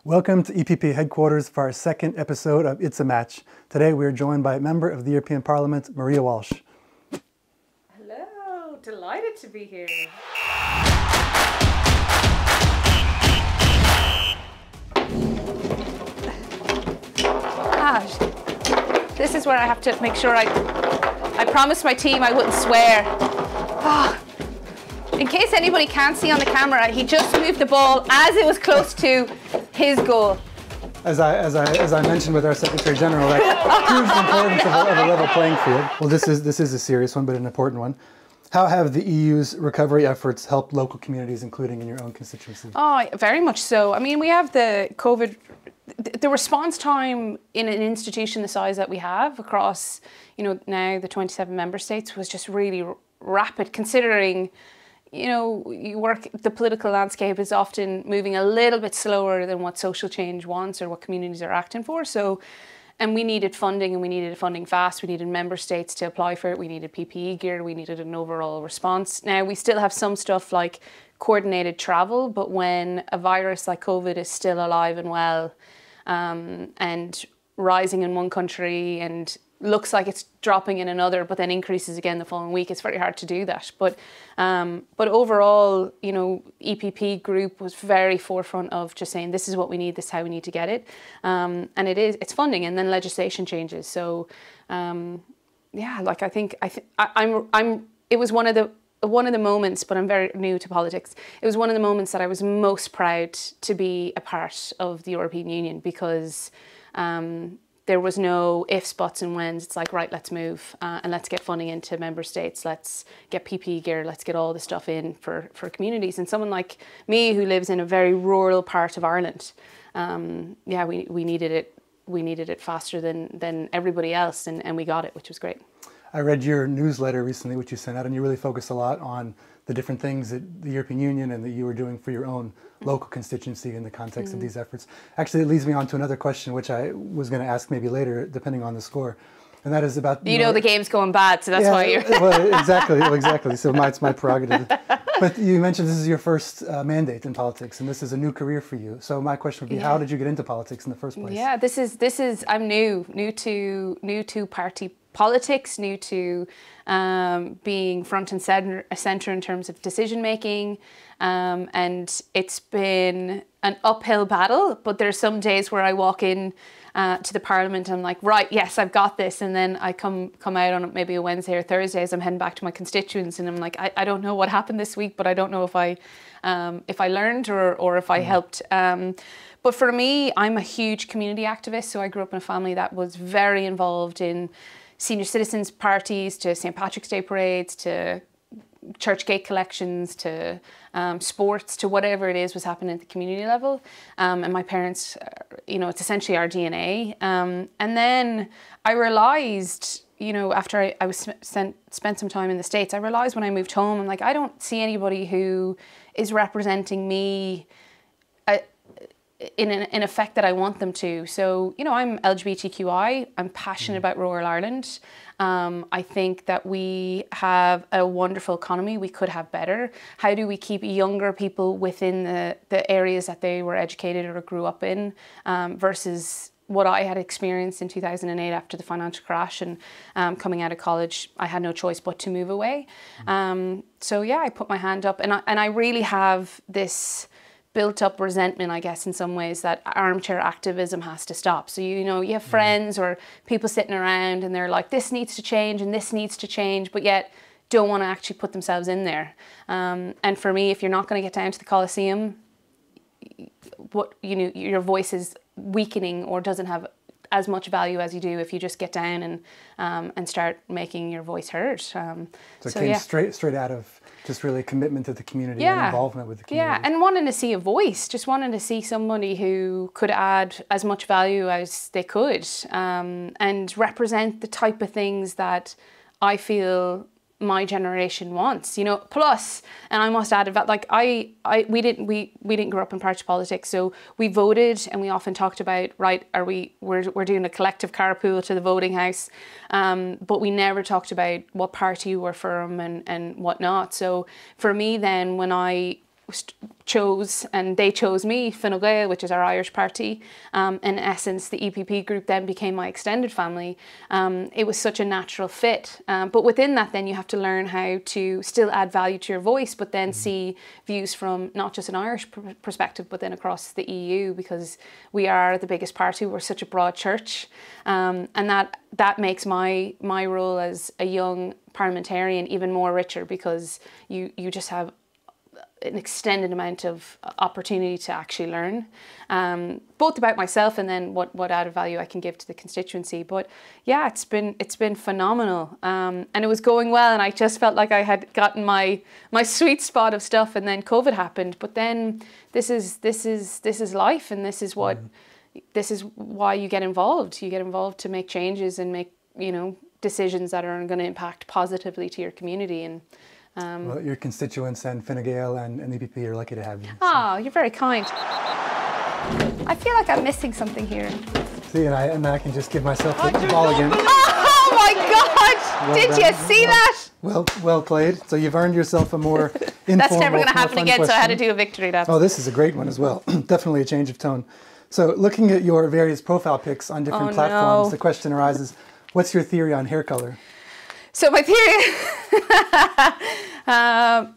Welcome to EPP headquarters for our second episode of It's a Match. Today we are joined by a member of the European Parliament, Maria Walsh. Hello, delighted to be here. Gosh, this is where I have to make sure I promised my team I wouldn't swear. Oh. In case anybody can't see on the camera, he just moved the ball as it was close to his goal. As I mentioned with our Secretary General, that proves the importance of a level playing field. Well, this is a serious one, but an important one. How have the EU's recovery efforts helped local communities, including in your own constituency? Oh, very much so. I mean, we have the COVID, the response time in an institution the size that we have across, now the 27 member states was just really rapid, considering the political landscape is often moving a little bit slower than what social change wants or what communities are acting for. And we needed funding, and we needed funding fast. We needed member states to apply for it. We needed PPE gear. We needed an overall response. Now, we still have some stuff like coordinated travel, but when a virus like COVID is still alive and well and rising in one country and looks like it's dropping in another, but then increases again the following week, it's very hard to do that. But overall, EPP group was very forefront of just saying, this is what we need, this is how we need to get it. And it's funding, and then legislation changes. So, it was one of the moments, but I'm very new to politics. It was one of the moments that I was most proud to be a part of the European Union, because there was no ifs, buts and whens. It's like, right, let's move and let's get funding into member states. Let's get PPE gear. Let's get all the stuff in for communities. And someone like me who lives in a very rural part of Ireland, we needed it. We needed it faster than everybody else, and we got it, which was great. I read your newsletter recently, which you sent out, and you really focused a lot on the different things that the European Union and that you were doing for your own local constituency in the context of these efforts. Actually, it leads me on to another question, which I was going to ask maybe later, depending on the score. And that is about... the game's going bad, so that's why you're... Well, exactly. So it's my prerogative. But you mentioned this is your first mandate in politics, and this is a new career for you. So my question would be, how did you get into politics in the first place? Yeah, this is I'm new to party politics, new to being front and center in terms of decision making, and it's been an uphill battle. But there's some days where I walk in to the Parliament and I'm like, right, yes, I've got this, and then I come out on maybe a Wednesday or Thursday as I'm heading back to my constituents, and I'm like, I don't know what happened this week, but I don't know if I learned or if I helped. But for me, I'm a huge community activist, so I grew up in a family that was very involved in senior citizens parties, to St. Patrick's Day parades, to church gate collections, to sports, to whatever it is was happening at the community level. And my parents, it's essentially our DNA. And then I realised, after I was spent some time in the States, I realised when I moved home, I'm like, I don't see anybody who is representing me in an effect that I want them to. So, I'm LGBTQI, I'm passionate about rural Ireland. I think that we have a wonderful economy, we could have better. How do we keep younger people within the areas that they were educated or grew up in, versus what I had experienced in 2008 after the financial crash, and coming out of college, I had no choice but to move away. I put my hand up, and I really have this built up resentment, I guess, in some ways, that armchair activism has to stop. So, you have friends or people sitting around and they're like, this needs to change and this needs to change, but yet don't want to actually put themselves in there. And for me, if you're not going to get down to the Coliseum, your voice is weakening or doesn't have as much value as you do if you just get down and start making your voice heard. So it came straight out of just really commitment to the community and involvement with the community. Yeah, and wanting to see a voice, just wanting to see somebody who could add as much value as they could, and represent the type of things that I feel my generation wants, plus, and I must add that, like, we didn't grow up in party politics, so we voted, and we often talked about, right, we're doing a collective carpool to the voting house, but we never talked about what party we're from and whatnot. So for me then, when I chose, and they chose me, Fine Gael, which is our Irish party. In essence, the EPP group then became my extended family. It was such a natural fit. But within that, then you have to learn how to still add value to your voice, but then see views from not just an Irish perspective, but then across the EU, because we are the biggest party. We're such a broad church. And that makes my role as a young parliamentarian even more richer, because you just have an extended amount of opportunity to actually learn, both about myself and then what added value I can give to the constituency. But yeah, it's been phenomenal, and it was going well, and I just felt like I had gotten my sweet spot of stuff, and then COVID happened. But then this is life, and this is why you get involved. You get involved to make changes and make decisions that are going to impact positively to your community. And well, your constituents and Fine Gael and EPP are lucky to have you. Oh, you're very kind. I feel like I'm missing something here. See, and I can just give myself the ball again. Oh my God! Well Did done. you see that? Well played. So you've earned yourself a more informal, That's never going to happen fun again, question. so I had to do a victory dance. Oh, this is a great one as well. Definitely a change of tone. So looking at your various profile pics on different platforms, the question arises, what's your theory on hair color? So my theory,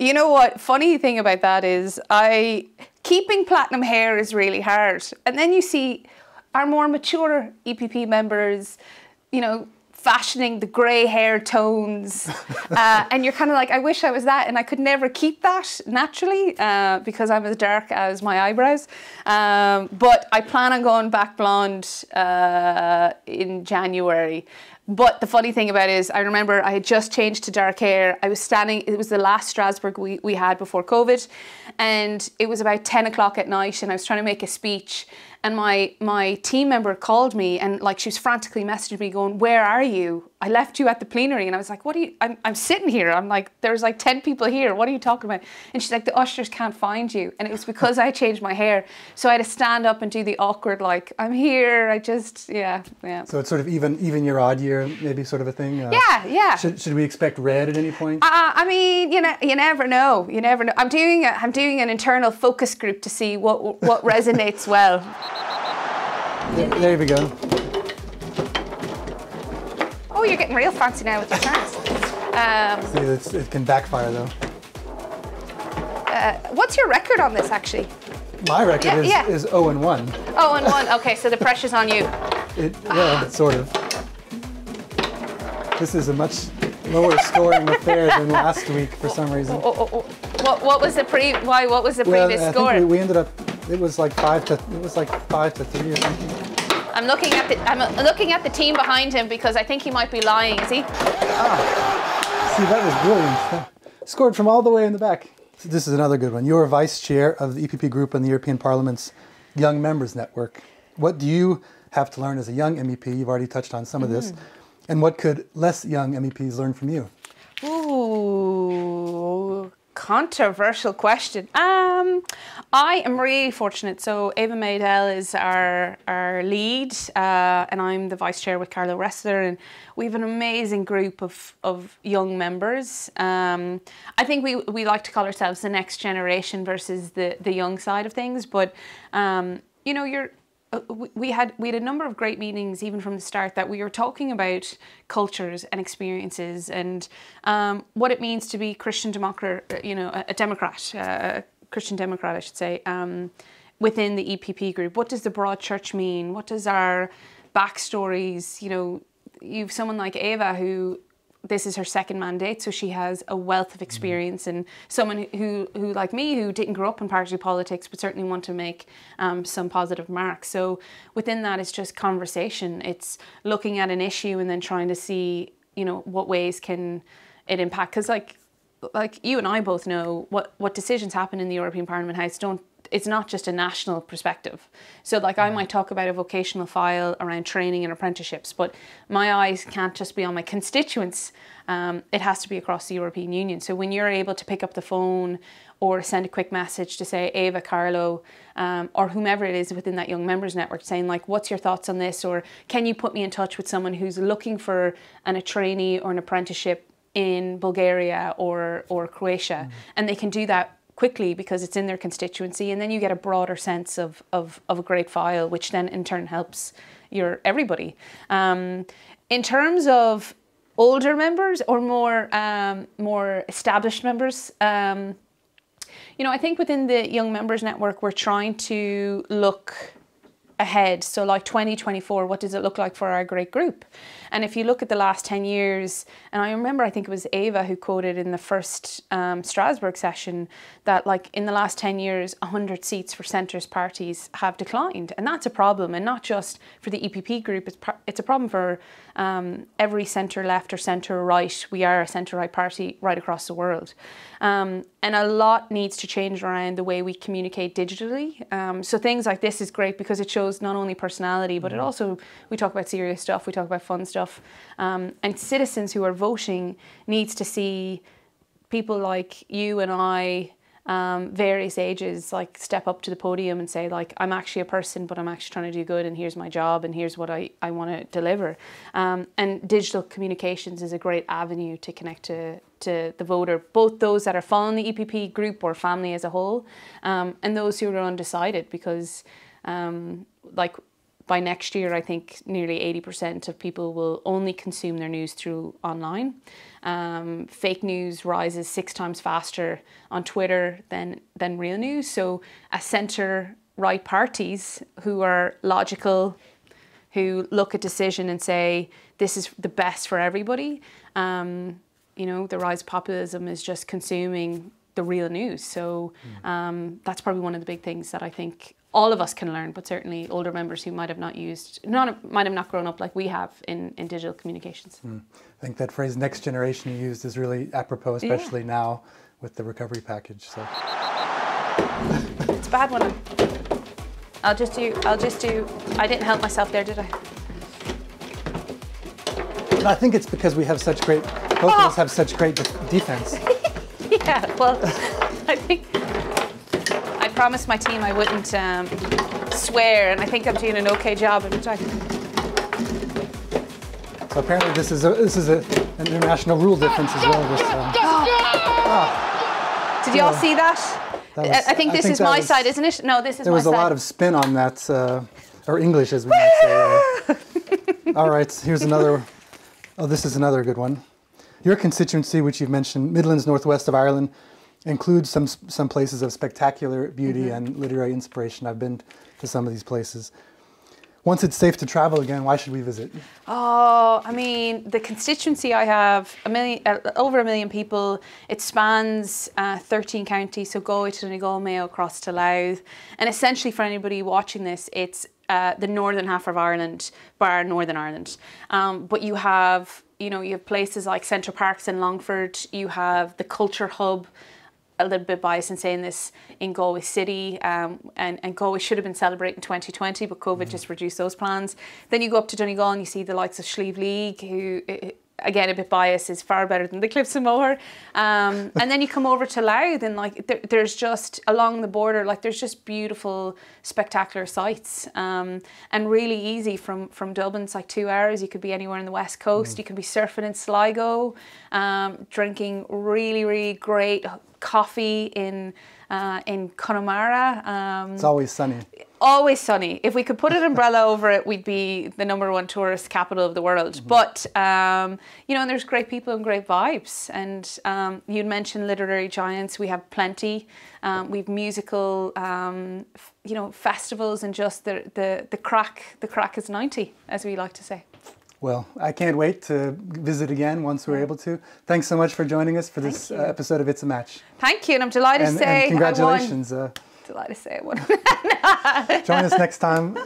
you know what, funny thing about that is keeping platinum hair is really hard. And then you see our more mature EPP members, fashioning the grey hair tones. And you're kind of like, I wish I was that, and I could never keep that naturally because I'm as dark as my eyebrows. But I plan on going back blonde in January. But the funny thing about it is, I remember I had just changed to dark hair. I was standing, it was the last Strasbourg we had before COVID, and it was about 10 o'clock at night, and I was trying to make a speech, and my team member called me, and like she was frantically messaging me going, "Where are you? I left you at the plenary." And I was like, "What are you, I'm sitting here." I'm like, "There's like 10 people here. What are you talking about?" And she's like, "The ushers can't find you." And it was because I changed my hair. So I had to stand up and do the awkward, like, "I'm here." Yeah. So it's sort of even your odd year, maybe sort of a thing? Yeah. Should we expect red at any point? I mean, you never know. You never know. I'm doing an internal focus group to see what resonates well. There we go. Oh, you're getting real fancy now with your turns. See, it can backfire though. What's your record on this, actually? My record is 0-1. 0-1. Okay, so the pressure's on you. Sort of. This is a much lower scoring affair than last week for some reason. What was the previous score? I think we ended up. It was like 5-3 or something. I'm looking at the team behind him because I think he might be lying. Is he? See, that was brilliant. Scored from all the way in the back. So this is another good one. You're vice chair of the EPP group and the European Parliament's Young Members Network. What do you have to learn as a young MEP? You've already touched on some of this. And what could less young MEPs learn from you? Ooh, controversial question. I am really fortunate. So Eva Maydell is our lead, and I'm the vice chair with Carlo Ressler, and we have an amazing group of young members. I think we like to call ourselves the next generation versus the young side of things, but we had a number of great meetings even from the start that we were talking about cultures and experiences and what it means to be Christian Democrat, a Democrat, Christian Democrat, I should say, within the EPP group. What does the broad church mean? What does our backstories? You've someone like Eva who this is her second mandate, so she has a wealth of experience, and someone who like me, who didn't grow up in party politics, but certainly want to make some positive marks. So within that, it's just conversation. It's looking at an issue and then trying to see, what ways can it impact. Because like you and I both know, what decisions happen in the European Parliament House it's not just a national perspective. So I might talk about a vocational file around training and apprenticeships, but my eyes can't just be on my constituents. It has to be across the European Union. So when you're able to pick up the phone or send a quick message to say, Eva, Carlo, or whomever it is within that Young Members Network, saying what's your thoughts on this? Or can you put me in touch with someone who's looking for a trainee or an apprenticeship in Bulgaria or Croatia? And they can do that quickly because it's in their constituency, and then you get a broader sense of a great file, which then in turn helps everybody. In terms of older members or more established members, I think within the Young Members Network, we're trying to look ahead. So like 2024, what does it look like for our great group? And if you look at the last 10 years, and I remember, I think it was Ava who quoted in the first Strasbourg session that like in the last 10 years, 100 seats for centrist parties have declined. And that's a problem. And not just for the EPP group, it's a problem for every centre left or centre right. We are a centre right party right across the world. And a lot needs to change around the way we communicate digitally. So things like this is great because it shows not only personality, but it also, we talk about serious stuff, we talk about fun stuff. And citizens who are voting needs to see people like you and I, various ages, like step up to the podium and say like, I'm actually a person, but I'm actually trying to do good, and here's my job, and here's what I want to deliver. And digital communications is a great avenue to connect to the voter, both those that are following the EPP group or family as a whole, and those who are undecided, because like by next year, I think nearly 80% of people will only consume their news through online. Fake news rises 6 times faster on Twitter than real news. So a centre-right parties who are logical, who look at decision and say, this is the best for everybody. The rise of populism is just consuming the real news. So that's probably one of the big things that I think all of us can learn, but certainly older members who might have not grown up like we have in digital communications. I think that phrase "next generation" you used is really apropos, especially now with the recovery package. So it's a bad one. I'll just do. I didn't help myself there, did I? I think it's because we have such great. Both of us have such great defense. Yeah. Well, I think. I promised my team I wouldn't swear, and I think I'm doing an okay job. So apparently this is an international rule difference as well. Did you all see that? I think this is my side, isn't it? No, this is my side. There was a lot of spin on that, or English as we might say. All right, here's another. Oh, this is another good one. Your constituency, which you've mentioned, Midlands, northwest of Ireland, includes some places of spectacular beauty and literary inspiration. I've been to some of these places. Once it's safe to travel again, why should we visit? Oh, I mean, the constituency I have, over 1 million people. It spans 13 counties, so Galway to Donegal, Mayo, across to Louth. And essentially for anybody watching this, it's the northern half of Ireland, bar Northern Ireland. But you have places like Central Parks in Longford. You have the culture hub, a little bit biased in saying this, in Galway City, and Galway should have been celebrating 2020, but COVID just reduced those plans. Then you go up to Donegal and you see the likes of Slieve League, who, again, a bit biased, is far better than the Cliffs of Moher. And then you come over to Louth, and there's just, along the border, there's just beautiful, spectacular sights, and really easy from Dublin. It's like 2 hours. You could be anywhere on the west coast. You could be surfing in Sligo, drinking really, really great coffee in Connemara. It's always sunny. Always sunny. If we could put an umbrella over it, we'd be the #1 tourist capital of the world. But, and there's great people and great vibes. And you'd mentioned literary giants. We have plenty. We've musical, festivals, and just the crack is 90, as we like to say. Well, I can't wait to visit again once we're able to. Thanks so much for joining us for this episode of It's a Match. Thank you, and I'm delighted to say congratulations. I won. Delighted to say I won. Join us next time.